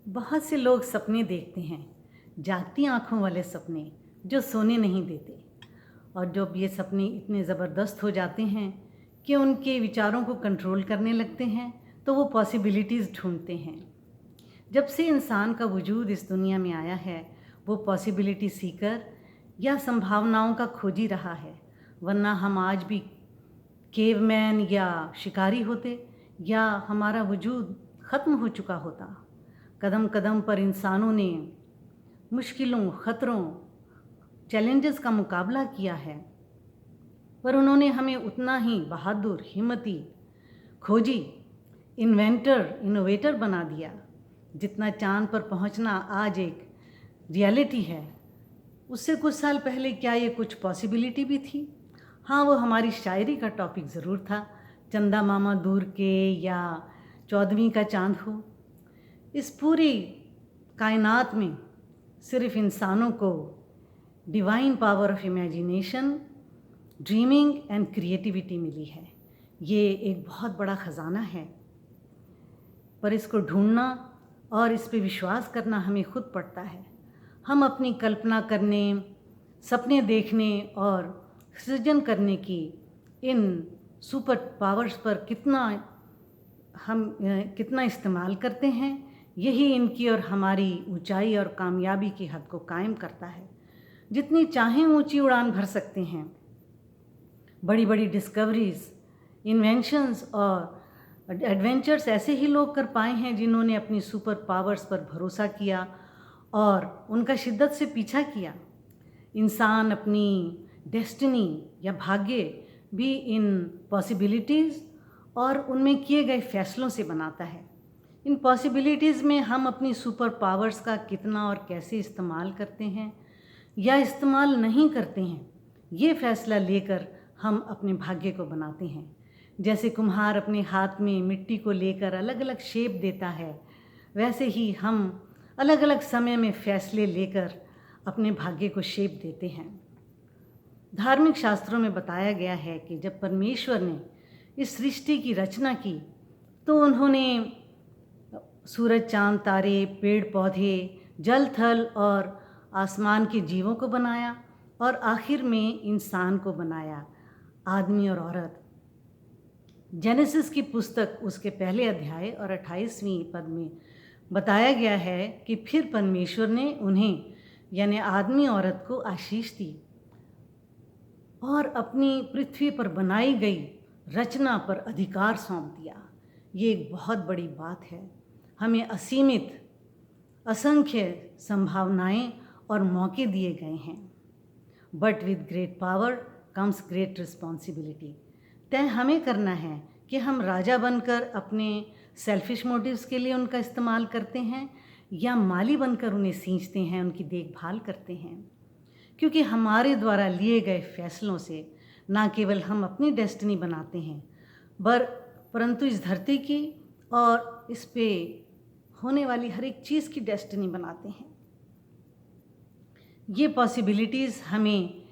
बहुत से लोग सपने देखते हैं, जागती आँखों वाले सपने जो सोने नहीं देते। और जब ये सपने इतने ज़बरदस्त हो जाते हैं कि उनके विचारों को कंट्रोल करने लगते हैं, तो वो पॉसिबिलिटीज़ ढूंढते हैं। जब से इंसान का वजूद इस दुनिया में आया है, वो पॉसिबिलिटी सीकर या संभावनाओं का खोजी रहा है, वरना हम आज भी केवमैन या शिकारी होते, या हमारा वजूद ख़त्म हो चुका होता। कदम कदम पर इंसानों ने मुश्किलों, ख़तरों, चैलेंजेस का मुकाबला किया है, पर उन्होंने हमें उतना ही बहादुर, हिम्मती, खोजी, इनोवेटर बना दिया जितना चाँद पर पहुंचना आज एक रियलिटी है। उससे कुछ साल पहले क्या ये कुछ पॉसिबिलिटी भी थी? हाँ, वो हमारी शायरी का टॉपिक ज़रूर था, चंदा मामा दूर के या 14वीं का चाँद हो। इस पूरी कायनात में सिर्फ इंसानों को divine power of imagination, dreaming and creativity मिली है। ये एक बहुत बड़ा ख़जाना है, पर इसको ढूंढना और इस पे विश्वास करना हमें खुद पड़ता है। हम अपनी कल्पना करने, सपने देखने और सृजन करने की इन सुपर पावर्स पर कितना इस्तेमाल करते हैं, यही इनकी और हमारी ऊंचाई और कामयाबी की हद को कायम करता है। जितनी चाहें ऊंची उड़ान भर सकते हैं। बड़ी बड़ी डिस्कवरीज, इन्वेंशंस और एडवेंचर्स ऐसे ही लोग कर पाए हैं जिन्होंने अपनी सुपर पावर्स पर भरोसा किया और उनका शिद्दत से पीछा किया। इंसान अपनी डेस्टिनी या भाग्य भी इन पॉसिबिलिटीज़ और उनमें किए गए फैसलों से बनाता है। इन पॉसिबिलिटीज़ में हम अपनी सुपर पावर्स का कितना और कैसे इस्तेमाल करते हैं या इस्तेमाल नहीं करते हैं, ये फ़ैसला लेकर हम अपने भाग्य को बनाते हैं। जैसे कुम्हार अपने हाथ में मिट्टी को लेकर अलग अलग शेप देता है, वैसे ही हम अलग अलग समय में फ़ैसले लेकर अपने भाग्य को शेप देते हैं। धार्मिक शास्त्रों में बताया गया है कि जब परमेश्वर ने इस सृष्टि की रचना की तो उन्होंने सूरज, चाँद, तारे, पेड़ पौधे, जल, थल और आसमान के जीवों को बनाया और आखिर में इंसान को बनाया, आदमी और औरत। जेनेसिस की पुस्तक उसके पहले अध्याय और 28वीं पद में बताया गया है कि फिर परमेश्वर ने उन्हें यानी आदमी औरत को आशीष दी और अपनी पृथ्वी पर बनाई गई रचना पर अधिकार सौंप दिया। ये एक बहुत बड़ी बात है। हमें असीमित, असंख्य संभावनाएं और मौके दिए गए हैं, but with great power comes great responsibility. तय हमें करना है कि हम राजा बनकर अपने सेल्फिश मोटिव्स के लिए उनका इस्तेमाल करते हैं या माली बनकर उन्हें सींचते हैं, उनकी देखभाल करते हैं। क्योंकि हमारे द्वारा लिए गए फैसलों से ना केवल हम अपनी डेस्टिनी बनाते हैं, परंतु इस धरती की और इस पे होने वाली हर एक चीज़ की डेस्टिनी बनाते हैं। ये पॉसिबिलिटीज़ हमें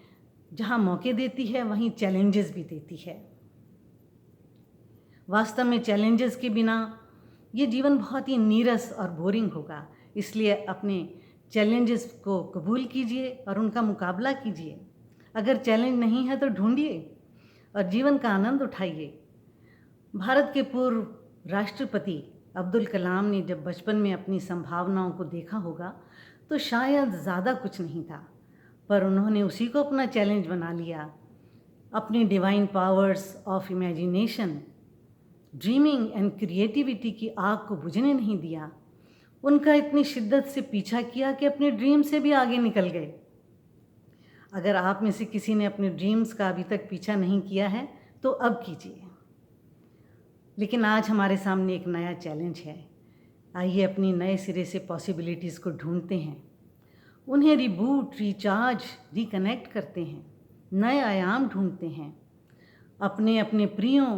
जहाँ मौके देती है, वहीं चैलेंजेस भी देती है। वास्तव में चैलेंजेस के बिना ये जीवन बहुत ही नीरस और बोरिंग होगा। इसलिए अपने चैलेंजेस को कबूल कीजिए और उनका मुकाबला कीजिए। अगर चैलेंज नहीं है तो ढूंढिए और जीवन का आनंद उठाइए। भारत के पूर्व राष्ट्रपति अब्दुल कलाम ने जब बचपन में अपनी संभावनाओं को देखा होगा तो शायद ज़्यादा कुछ नहीं था, पर उन्होंने उसी को अपना चैलेंज बना लिया। अपनी divine powers of imagination, dreaming and creativity की आग को बुझने नहीं दिया। उनका इतनी शिद्दत से पीछा किया कि अपने ड्रीम से भी आगे निकल गए। अगर आप में से किसी ने अपने ड्रीम्स का अभी तक पीछा नहीं किया है तो अब कीजिए। लेकिन आज हमारे सामने एक नया चैलेंज है। आइए अपनी नए सिरे से पॉसिबिलिटीज़ को ढूंढते हैं, उन्हें रिबूट, रिचार्ज, रिकनेक्ट करते हैं, नए आयाम ढूंढते हैं, अपने अपने प्रियों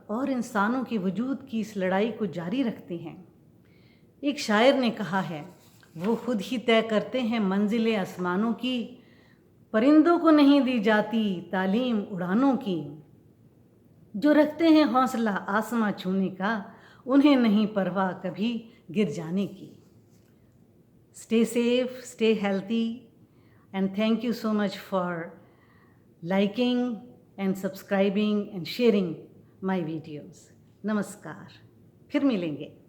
और इंसानों के वजूद की इस लड़ाई को जारी रखते हैं। एक शायर ने कहा है, वो खुद ही तय करते हैं मंजिलें आसमानों की, परिंदों को नहीं दी जाती तालीम उड़ानों की। जो रखते हैं हौसला आसमां छूने का, उन्हें नहीं परवाह कभी गिर जाने की। Stay safe, stay healthy, and thank you so much for liking and subscribing and sharing my videos. नमस्कार, फिर मिलेंगे।